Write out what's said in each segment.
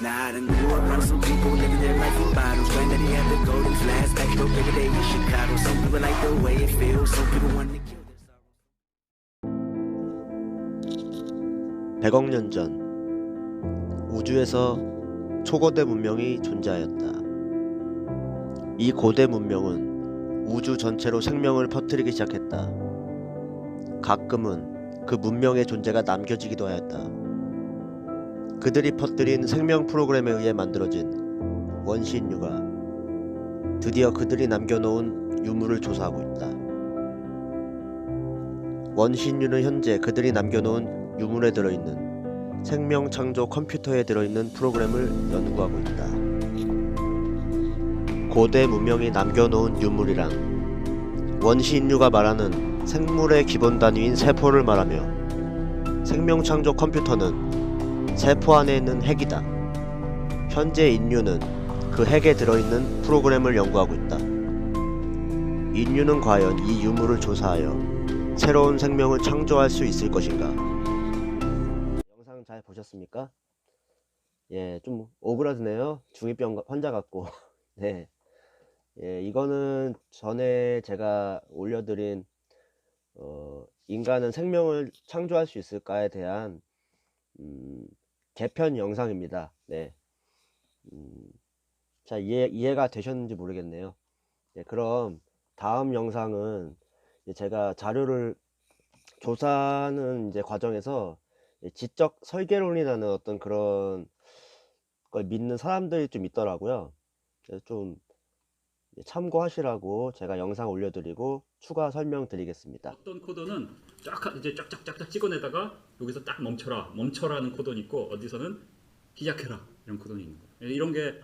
Now I done grew up around some people living their life in bottles. Granddaddy had the golden flask, back door every day in Chicago. Some people like the way it feels, some people want to kill their sorrows. 100억 년 전 우주에서 초거대 문명이 존재하였다. 이 고대 문명은 우주 전체로 생명을 퍼뜨리기 시작했다. 가끔은 그 문명의 존재가 남겨지기도 하였다. 그들이 퍼뜨린 생명 프로그램에 의해 만들어진 원시 인류가 드디어 그들이 남겨놓은 유물을 조사하고 있다. 원시 인류는 현재 그들이 남겨놓은 유물에 들어있는 생명 창조 컴퓨터에 들어있는 프로그램을 연구하고 있다. 고대 문명이 남겨놓은 유물이란 원시 인류가 말하는 생물의 기본 단위인 세포를 말하며, 생명 창조 컴퓨터는 세포 안에 있는 핵이다. 현재 인류는 그 핵에 들어있는 프로그램을 연구하고 있다. 인류는 과연 이 유물을 조사하여 새로운 생명을 창조할 수 있을 것인가? 영상 잘 보셨습니까? 예, 좀 오그라드네요. 중2병 환자 같고. 네. 예, 이거는 전에 제가 올려드린 인간은 생명을 창조할 수 있을까에 대한 개편 영상입니다. 네. 자, 이해가 되셨는지 모르겠네요. 네, 그럼 다음 영상은 제가 자료를 조사하는 이제 과정에서 지적 설계론이라는 어떤 그런 걸 믿는 사람들이 좀 있더라고요. 그래서 좀 참고하시라고 제가 영상 올려드리고 추가 설명드리겠습니다. 어떤 코드는 이제 쫙쫙쫙쫙 찍어내다가 여기서 딱 멈춰라는 코드는 있고, 어디서는 시작해라 이런 코드는 있는 거예요. 이런 게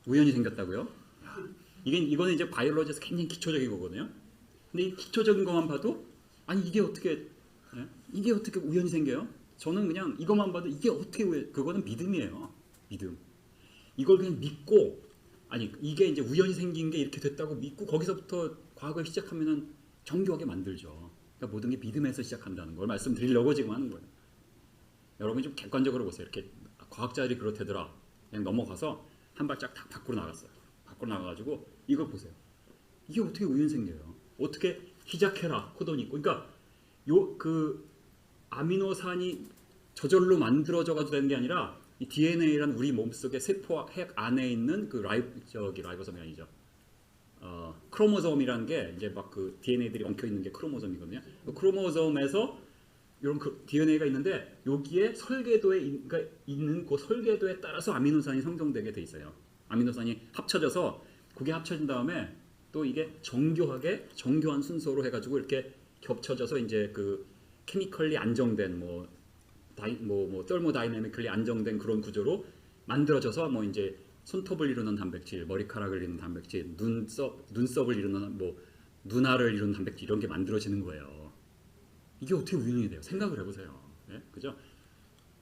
우연히 생겼다고요? 이거는 이제 바이올로지에서 굉장히 기초적인 거거든요. 근데 이 기초적인 것만 봐도 아니 이게 어떻게 우연히 생겨요? 저는 그냥 이것만 봐도 이게 어떻게 그거는 믿음이에요. 믿음. 이걸 그냥 믿고, 아니 이게 이제 우연히 생긴 게 이렇게 됐다고 믿고 거기서부터 과학을 시작하면은 정교하게 만들죠. 그러니까 모든 게 믿음에서 시작한다는 걸 말씀드리려고 지금 하는 거예요. 여러분이 좀 객관적으로 보세요. 이렇게 과학자들이 그렇대더라. 그냥 넘어가서 한 발짝 딱 밖으로 나갔어요. 밖으로 나가가지고 이걸 보세요. 이게 어떻게 우연히 생겨요? 어떻게 시작해라 코드는 있고, 그러니까 그 아미노산이 저절로 만들어져 가지고 되는 게 아니라 이 DNA란 우리 몸속의 세포 핵 안에 있는 그 라이보솜이 아니죠. 크로모솜이라는 게 이제 막 그 DNA들이 엉켜 있는 게 크로모솜이거든요. 그 크로모솜에서 이런 그 DNA가 있는데 여기에 있는 그 설계도에 따라서 아미노산이 생성되게 돼 있어요. 아미노산이 합쳐져서 그게 합쳐진 다음에 또 이게 정교한 순서로 해가지고 이렇게 겹쳐져서 이제 그 케미컬리 안정된 덜모다이내미컬리 안정된 그런 구조로 만들어져서 뭐 이제 손톱을 이루는 단백질, 머리카락을 이루는 단백질, 눈썹을 이루는 눈알을 이루는 단백질, 이런 게 만들어지는 거예요. 이게 어떻게 우연이 돼요? 생각을 해보세요. 네? 그죠?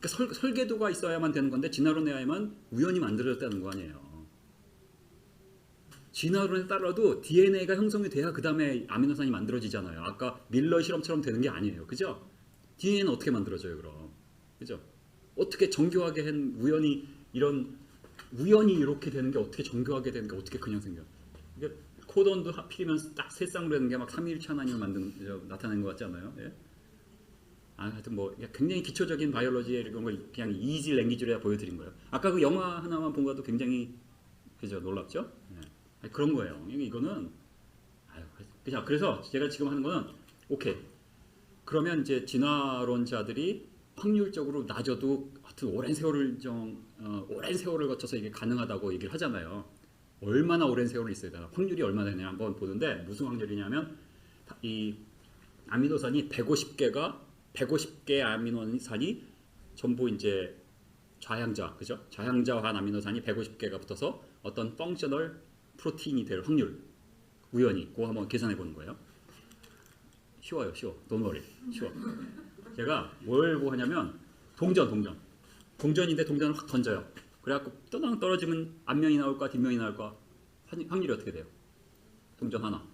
그러니까 설계도가 있어야만 되는 건데 진화론에야만 우연히 만들어졌다는 거 아니에요. 진화론에 따라도 DNA가 형성이 돼야 그 다음에 아미노산이 만들어지잖아요. 아까 밀러 실험처럼 되는 게 아니에요. 그죠? DNA는 어떻게 만들어져요, 그럼? 그죠? 어떻게 정교하게 우연히 이렇게 되는 게 어떻게 정교하게 되는 게 어떻게 그냥 생겨? 이게 코던도 하필이면 딱 세쌍으로 되는 게 막 3일차 하나님을 나타내는 것 같지 않아요? 예? 하여튼 뭐 굉장히 기초적인 바이올로지의 이런 걸 그냥 이지 랭귀지로 보여드린 거예요. 아까 그 영화 하나만 본 것도 굉장히 그죠, 놀랍죠? 예. 그런 거예요. 이거는 그죠. 그래서 제가 지금 하는 거는 오케이. 그러면 이제 진화론자들이 확률적으로 낮아도 하여튼 오랜 세월을 거쳐서 이게 가능하다고 얘기를 하잖아요. 얼마나 오랜 세월을 있어야 되나, 확률이 얼마나 되냐 한번 보는데, 무슨 확률이냐면 이 아미노산이 150개의 아미노산이 전부 이제 그죠? 좌향자화한 아미노산이 150개가 붙어서 어떤 펑셔널 프로틴이 될 확률, 우연히 그거 한번 계산해 보는 거예요. 쉬워요. Don't worry. 쉬워. 제가 뭘 하냐면 동전인데 동전을 확 던져요. 그래갖고 떠당 떨어지면 앞면이 나올까 뒷면이 나올까, 확률이 어떻게 돼요? 동전 하나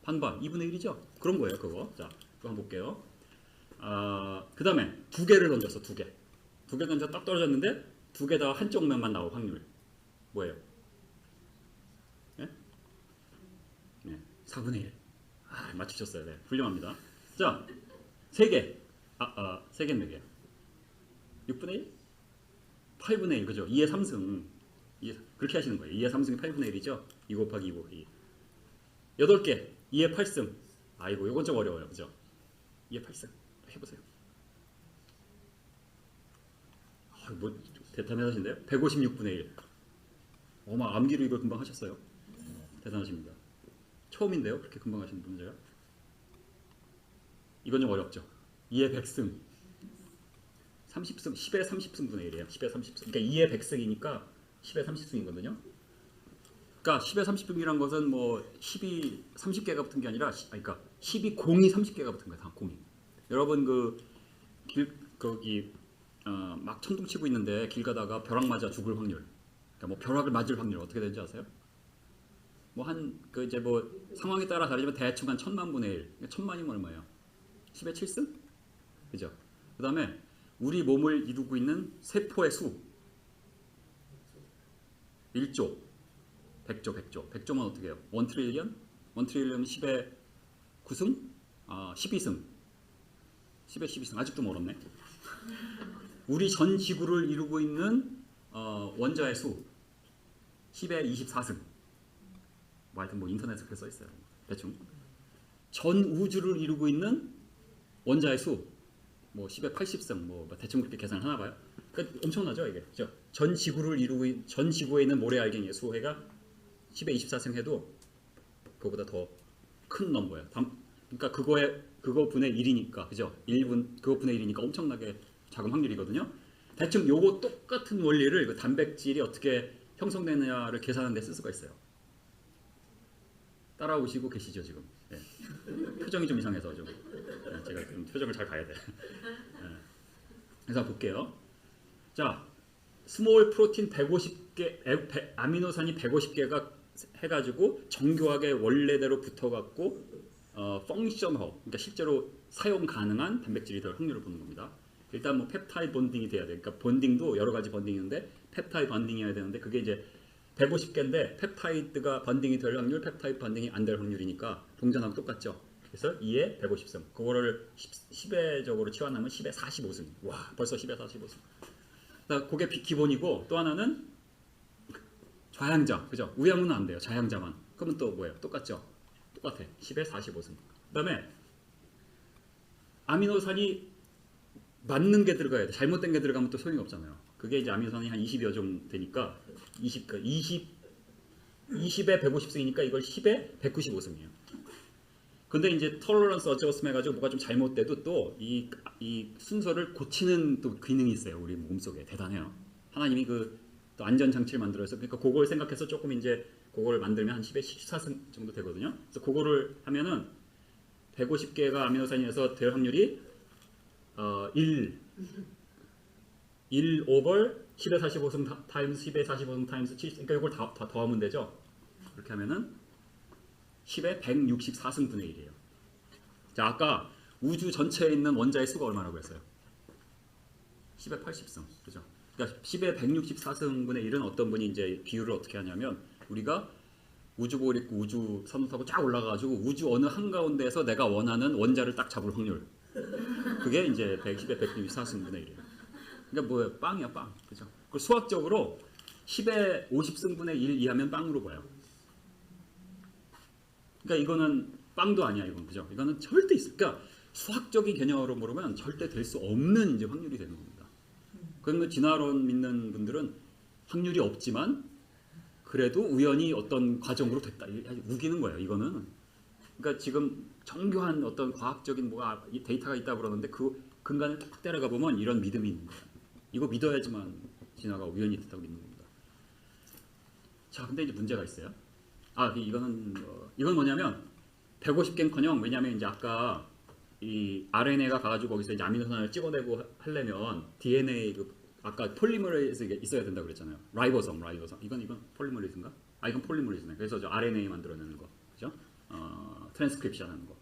반반 2분의 1이죠? 그런 거예요. 그거. 자, 그거 한번 볼게요. 그 다음에 두 개를 던졌어. 두 개 던져 딱 떨어졌는데 두 개 다 한쪽 면만 나올 확률 뭐예요? 예? 네, 4분의 1. 아, 맞추셨어요. 네, 훌륭합니다. 자, 3개. 세 개는 4개. 6분의 1? 8분의 1, 그죠? 2의 3승. 그렇게 하시는 거예요. 2의 3승이 8분의 1이죠? 2 곱하기 2 곱하기 2. 8개. 2의 8승. 아이고, 이건 좀 어려워요. 그죠? 2의 8승. 해보세요. 뭐 대단하신데요? 156분의 1. 암기로 이걸 금방 하셨어요. 대단하십니다. 처음인데요? 그렇게 금방 하시는 문제가. 이건 좀 어렵죠. 2의 100승. 30승, 10의 30승분의 1이에요. 10의 30승. 그러니까 2의 100승이니까 10의 30승이거든요. 그러니까 10의 30승이란 것은 뭐 10이 30개가 붙은 게 아니라 그러니까 10이 공이 30개가 붙은 거예요. 다 공이. 여러분 막 천둥 치고 있는데 길 가다가 벼락 맞아 죽을 확률. 그러니까 뭐 벼락을 맞을 확률 어떻게 되는지 아세요? 뭐 이제 뭐 상황에 따라 다르지만 대충 한 1000만분의 1. 1000만이면 얼마예요? 10의 7승? 그죠? 그다음에 우리 몸을 이루고 있는 세포의 수 1조 100조면 어떻게 해요? 1 트릴리언? 1 트릴리언 10의 9승? 12승 10의 12승 아직도 멀었네. 우리 전 지구를 이루고 있는 원자의 수 10의 24승. 하여튼 뭐 인터넷에 그렇게 써있어요. 대충 전 우주를 이루고 있는 원자의 수 뭐 10의 80승 뭐 대충 그렇게 계산을 하나 봐요. 그러니까 엄청나죠 이게. 그죠? 전 지구에 있는 모래알갱이의 수해가 10의 24승 해도 그거보다 더 큰 넘버예요. 그러니까 그거 분의 1이니까 그죠? 1분 그거 분의 1이니까 엄청나게 작은 확률이거든요. 대충 요거 똑같은 원리를 그 단백질이 어떻게 형성되느냐를 계산하는 데 쓸 수가 있어요. 따라오시고 계시죠 지금? 네. 표정이 좀 이상해서 좀 제가 좀 표정을 잘 봐야 돼. 네. 그래서 볼게요. 자, 스몰 프로틴 150개, 아미노산이 150개가 해가지고 정교하게 원래대로 붙어갖고 펑셔널, 그러니까 실제로 사용 가능한 단백질이 될 확률을 보는 겁니다. 일단 뭐 펩타이드 본딩이 돼야 돼. 그러니까 본딩도 여러 가지 본딩이 있는데 펩타이드 본딩이어야 되는데 그게 이제 150개인데 펩타이드가 번딩이 될 확률, 펩타이드 번딩이 안 될 확률이니까 동전하고 똑같죠. 그래서 2에 150승. 그거를 10회적으로 치환하면 10에 45승. 와, 벌써 10에 45승. 그게 기본이고 또 하나는 좌양자. 그죠? 우양우는 안 돼요. 좌양자만. 그러면 또 뭐예요? 똑같죠? 똑같아. 10에 45승. 그 다음에 아미노산이 맞는 게 들어가야 돼. 잘못된 게 들어가면 또 소용이 없잖아요. 그게 이제 아미노산이 한 20여 종 되니까 20에 150승이니까 이걸 10에 195승이에요. 근데 이제 톨러런스 어쩌고저쩌고 해가지고 뭐가 좀 잘못돼도 또 이 순서를 고치는 또 기능이 있어요. 우리 몸속에. 대단해요. 하나님이 또 안전장치를 만들어서 그러니까 그걸 생각해서 조금 이제 그걸 만들면 한 10에 14승 정도 되거든요. 그래서 그거를 하면은 150개가 아미노산이어서 될 확률이 1 오버 10에 45승 타임스 10에 45승 타임스 70, 그러니까 이걸 다 더하면 되죠. 그렇게 하면은 10에 164승분의 1이에요. 자, 아까 우주 전체에 있는 원자의 수가 얼마라고 했어요? 10에 80승. 그죠? 그러니까 10에 164승분의 1은 어떤 분이 이제 비율을 어떻게 하냐면 우리가 우주복을 입고 우주 선을 타고 쫙 올라가가지고 우주 어느 한가운데에서 내가 원하는 원자를 딱 잡을 확률. 그게 이제 10에 164승분의 1이에요. 그러니까 뭐예요? 빵이야, 빵. 그죠? 그 수학적으로 10에 50승분의 1 이하면 빵으로 봐요. 그러니까 이거는 빵도 아니야, 이건. 그죠? 이거는 절대 있어. 그러니까 수학적인 개념으로 모르면 절대 될 수 없는 이제 확률이 되는 겁니다. 그러면 진화론 믿는 분들은 확률이 없지만 그래도 우연히 어떤 과정으로 됐다. 우기는 거예요, 이거는. 그러니까 지금 정교한 어떤 과학적인 뭐가 데이터가 있다고 그러는데 그 근간을 딱 때려가 보면 이런 믿음이 있는 거예요. 이거 믿어야지만 진화가 우연히 됐다고 믿는 겁니다. 자, 근데 이제 문제가 있어요. 이건 뭐냐면 150개는커녕 왜냐면 이제 아까 이 RNA가 가가지고 거기서 이제 아미노산을 찍어내고 하려면 DNA 아까 폴리머레이즈가 있어야 된다고 그랬잖아요. 라이보솜. 이건 폴리머레이즈인가? 이건 폴리머레이즈네. 그래서 저 RNA 만들어내는 거, 그죠? 트랜스크립션 하는 거.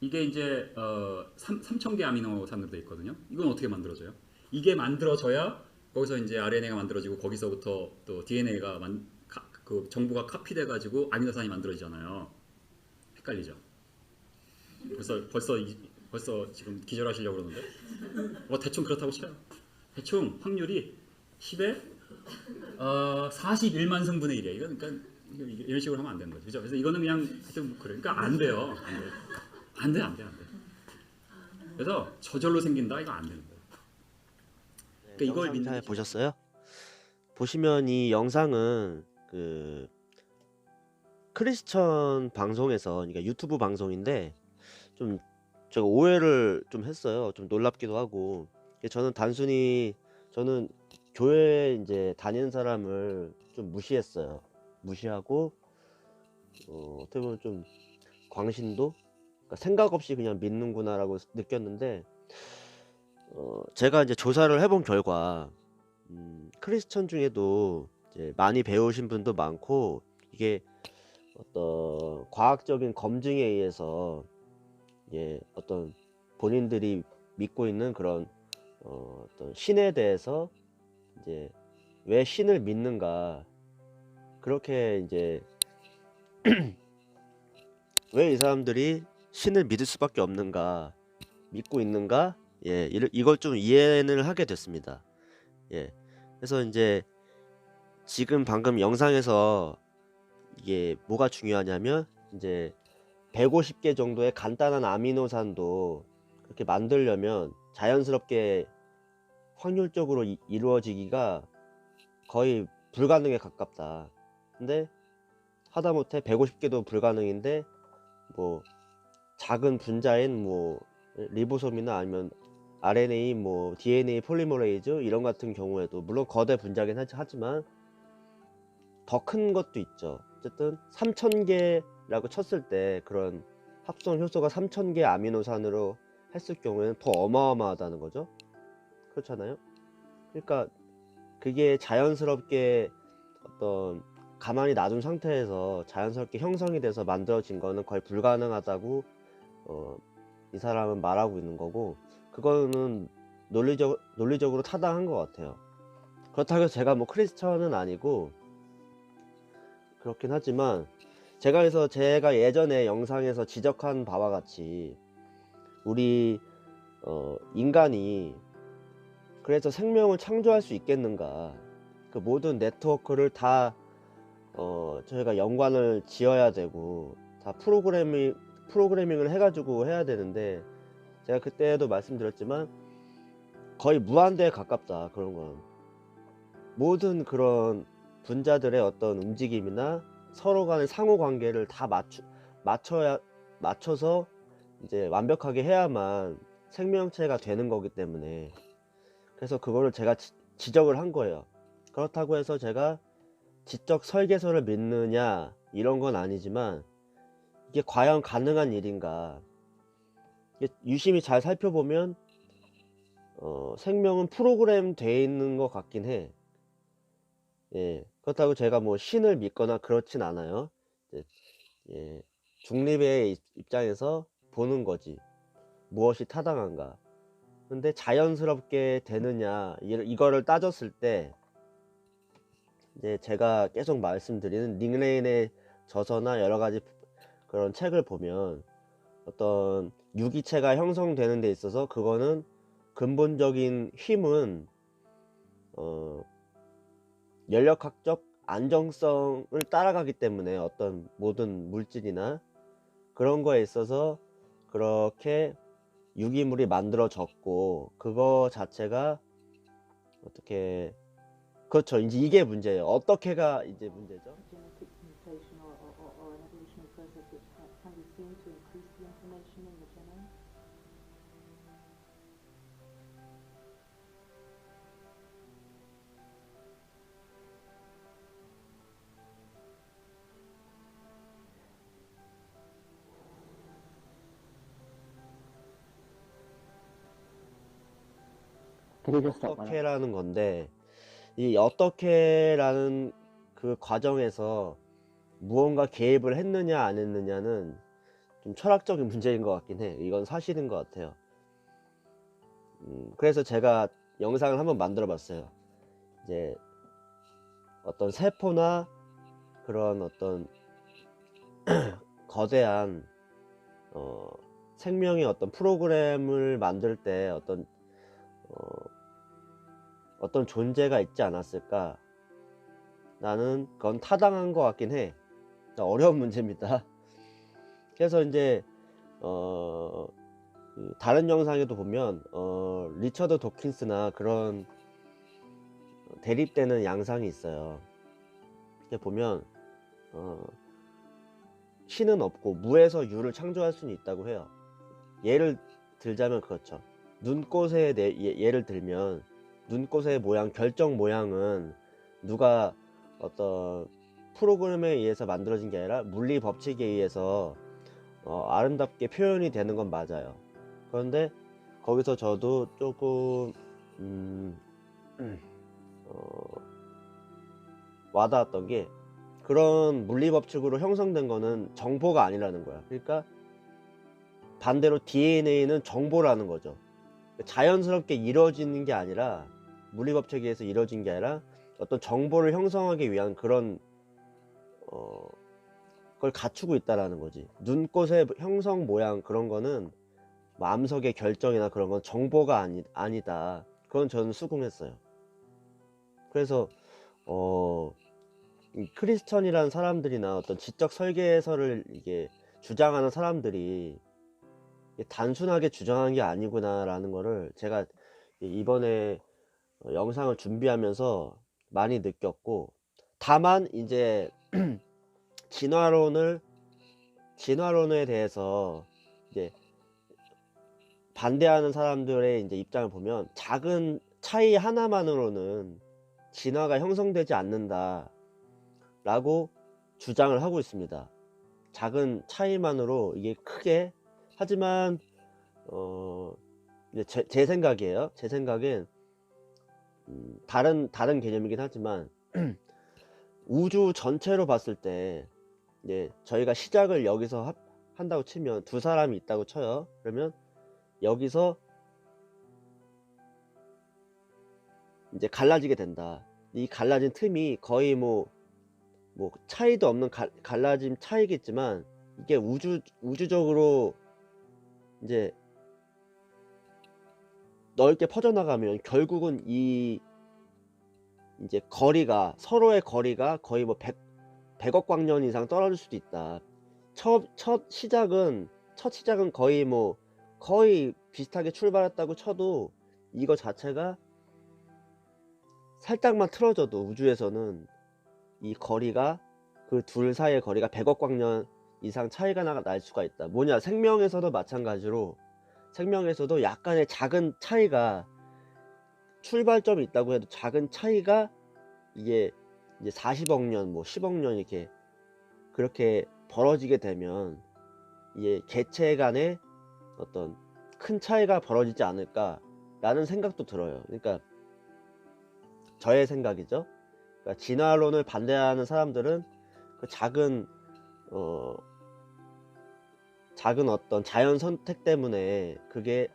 이게 이제 3000개 아미노산으로 되어 있거든요. 이건 어떻게 만들어져요? 이게 만들어져야 거기서 이제 RNA가 만들어지고 거기서부터 또 DNA가 그 정보가 카피돼 가지고 아미노산이 만들어지잖아요. 헷갈리죠? 벌써 지금 기절하시려고 그러는데 뭐 대충 그렇다고 쳐요. 대충 확률이 10에 41만 승분의 1이에요. 이거 그러니까 이런 식으로 하면 안 되는 거죠. 그죠? 그래서 이거는 그냥 하여튼 뭐 그러니까 안 돼요. 안 돼. 그래서 저절로 생긴다 이거 안 되는 거예요. 그러니까 이걸 영상 잘 믿는 보셨어요? 보시면 이 영상은 그 크리스천 방송에서, 그러니까 유튜브 방송인데 좀 제가 오해를 좀 했어요. 좀 놀랍기도 하고. 저는 교회 이제 다니는 사람을 좀 무시했어요. 무시하고 어떻게 보면 좀 광신도, 그러니까 생각 없이 그냥 믿는구나라고 느꼈는데, 제가 이제 조사를 해본 결과 크리스천 중에도 이제 많이 배우신 분도 많고, 이게 어떤 과학적인 검증에 의해서 어떤 본인들이 믿고 있는 그런 어떤 신에 대해서 이제 왜 신을 믿는가, 그렇게 이제 왜 이 사람들이 신을 믿을 수밖에 없는가, 믿고 있는가, 이걸 좀 이해를 하게 됐습니다. 그래서 이제 지금 방금 영상에서 이게 뭐가 중요하냐면, 이제 150개 정도의 간단한 아미노산도 그렇게 만들려면 자연스럽게 확률적으로 이루어지기가 거의 불가능에 가깝다. 근데 하다못해 150개도 불가능인데, 뭐 작은 분자인 뭐 리보솜이나 아니면 RNA, 뭐 DNA 폴리머레이즈 이런 같은 경우에도 물론 거대 분자긴 하지만 더 큰 것도 있죠. 어쨌든 3000개라고 쳤을 때, 그런 합성 효소가 3000개 아미노산으로 했을 경우에는 더 어마어마하다는 거죠. 그렇잖아요. 그러니까 그게 자연스럽게 어떤 가만히 놔둔 상태에서 자연스럽게 형성이 돼서 만들어진 거는 거의 불가능하다고 이 사람은 말하고 있는 거고, 그거는 논리적으로 타당한 것 같아요. 그렇다고 해서 제가 뭐 크리스천은 아니고 그렇긴 하지만, 제가 예전에 영상에서 지적한 바와 같이 우리 인간이 그래서 생명을 창조할 수 있겠는가, 그 모든 네트워크를 다 저희가 연관을 지어야 되고 다 프로그래밍을 해가지고 해야 되는데, 제가 그때도 말씀드렸지만 거의 무한대에 가깝다. 그런 건 모든 그런 분자들의 어떤 움직임이나 서로 간의 상호관계를 다 맞춰서 이제 완벽하게 해야만 생명체가 되는 거기 때문에, 그래서 그거를 제가 지적을 한 거예요. 그렇다고 해서 제가 지적 설계서를 믿느냐 이런 건 아니지만, 이게 과연 가능한 일인가, 이게 유심히 잘 살펴보면 생명은 프로그램 돼 있는 것 같긴 해. 그렇다고 제가 뭐 신을 믿거나 그렇진 않아요. 중립의 입장에서 보는 거지, 무엇이 타당한가. 근데 자연스럽게 되느냐 이거를 따졌을 때, 이제 제가 계속 말씀드리는 닉레인의 저서나 여러 가지 그런 책을 보면, 어떤 유기체가 형성되는 데 있어서 그거는 근본적인 힘은 연력학적 안정성을 따라가기 때문에, 어떤 모든 물질이나 그런 거에 있어서 그렇게 유기물이 만들어졌고, 그거 자체가 어떻게, 그렇죠, 이제 이게 문제예요. 어떻게가 이제 문제죠. Genetic mutation or an evolutionary process which can be seen to increase the information in the genome? 어떻게라는 건데, 이 어떻게라는 그 과정에서 무언가 개입을 했느냐 안 했느냐는 좀 철학적인 문제인 것 같긴 해. 이건 사실인 것 같아요. 그래서 제가 영상을 한번 만들어 봤어요. 이제 어떤 세포나 그런 어떤 거대한 생명의 어떤 프로그램을 만들 때 어떤 존재가 있지 않았을까? 나는 그건 타당한 것 같긴 해. 어려운 문제입니다. 그래서 이제 그 다른 영상에도 보면 리처드 도킨스나 그런 대립되는 양상이 있어요. 이렇게 보면 신은 없고 무에서 유를 창조할 수는 있다고 해요. 예를 들자면 그렇죠. 눈꽃의 예를 들면 눈꽃의 모양, 결정 모양은 누가 어떤 프로그램에 의해서 만들어진 게 아니라 물리 법칙에 의해서 아름답게 표현이 되는 건 맞아요. 그런데 거기서 저도 조금 와닿았던 게, 그런 물리 법칙으로 형성된 거는 정보가 아니라는 거야. 그러니까 반대로 DNA는 정보라는 거죠. 자연스럽게 이루어지는 게 아니라, 물리 법칙에 의해서 이루어진 게 아니라 어떤 정보를 형성하기 위한 그런 그걸 갖추고 있다라는 거지. 눈꽃의 형성 모양 그런 거는 암석의 결정이나 그런 건 정보가 아니다. 그건 저는 수긍했어요. 그래서 이 크리스천이라는 사람들이나 어떤 지적 설계설을 이게 주장하는 사람들이 단순하게 주장한 게 아니구나 라는 거를 제가 이번에 영상을 준비하면서 많이 느꼈고, 다만 이제 진화론에 대해서 이제 반대하는 사람들의 이제 입장을 보면 작은 차이 하나만으로는 진화가 형성되지 않는다 라고 주장을 하고 있습니다. 작은 차이만으로 이게 크게, 하지만 이제 제 생각이에요. 제 생각엔 다른 개념이긴 하지만 우주 전체로 봤을 때 이제 저희가 시작을 여기서 한다고 치면 두 사람이 있다고 쳐요. 그러면 여기서 이제 갈라지게 된다. 이 갈라진 틈이 거의 뭐 차이도 없는 갈라짐 차이겠지만, 이게 우주적으로 이제 넓게 퍼져나가면 결국은 이 이제 거리가, 서로의 거리가 거의 뭐 100억 광년 이상 떨어질 수도 있다. 첫 시작은 거의 비슷하게 출발했다고 쳐도, 이거 자체가 살짝만 틀어져도 우주에서는 이 거리가, 그 둘 사이의 거리가 100억 광년 이상 차이가 날 수가 있다. 뭐냐, 생명에서도 마찬가지로, 생명에서도 약간의 작은 차이가, 출발점이 있다고 해도 작은 차이가 이게 이제 40억 년, 뭐 10억 년 이렇게 그렇게 벌어지게 되면 이게 개체 간의 어떤 큰 차이가 벌어지지 않을까라는 생각도 들어요. 그러니까 저의 생각이죠. 그러니까 진화론을 반대하는 사람들은 그 작은 어떤 자연 선택 때문에 그게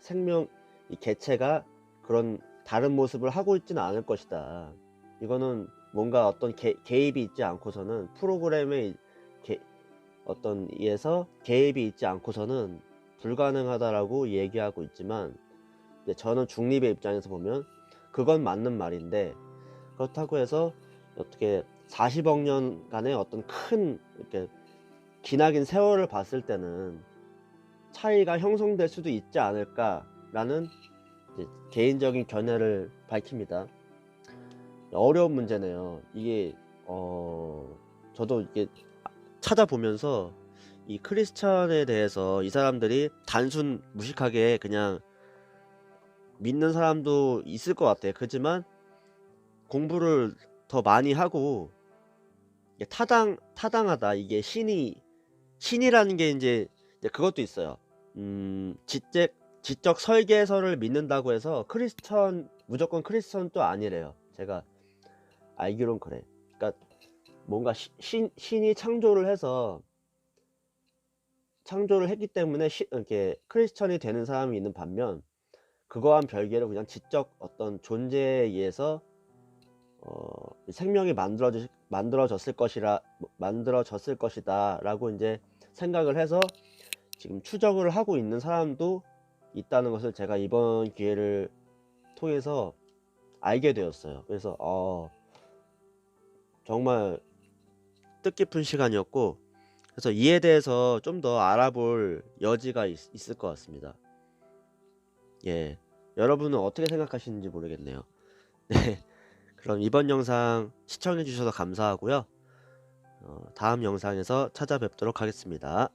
이 개체가 그런 다른 모습을 하고 있지는 않을 것이다. 이거는 뭔가 어떤 개입이 있지 않고서는, 프로그램에 어떤 이에서 개입이 있지 않고서는 불가능하다라고 얘기하고 있지만, 저는 중립의 입장에서 보면 그건 맞는 말인데, 그렇다고 해서 어떻게 40억 년간의 어떤 큰 이렇게 기나긴 세월을 봤을 때는 차이가 형성될 수도 있지 않을까라는 이제 개인적인 견해를 밝힙니다. 어려운 문제네요. 이게 저도 이게 찾아보면서 이 크리스천에 대해서 이 사람들이 단순 무식하게 그냥 믿는 사람도 있을 것 같아요. 그렇지만 공부를 더 많이 하고, 이게 타당하다, 이게 신이라는 게 이제 그것도 있어요. 지적 설계설을 믿는다고 해서 무조건 크리스천 또 아니래요. 제가 알기론 그래. 그러니까 뭔가 신이 창조를 했기 때문에 이렇게 크리스천이 되는 사람이 있는 반면, 그거와는 별개로 그냥 지적 어떤 존재에 의해서 생명이 만들어졌을 것이다 라고 이제 생각을 해서 지금 추적을 하고 있는 사람도 있다는 것을 제가 이번 기회를 통해서 알게 되었어요. 그래서 정말 뜻깊은 시간이었고, 그래서 이에 대해서 좀 더 알아볼 여지가 있을 것 같습니다. 예, 여러분은 어떻게 생각하시는지 모르겠네요. 네, 그럼 이번 영상 시청해 주셔서 감사하고요. 다음 영상에서 찾아뵙도록 하겠습니다.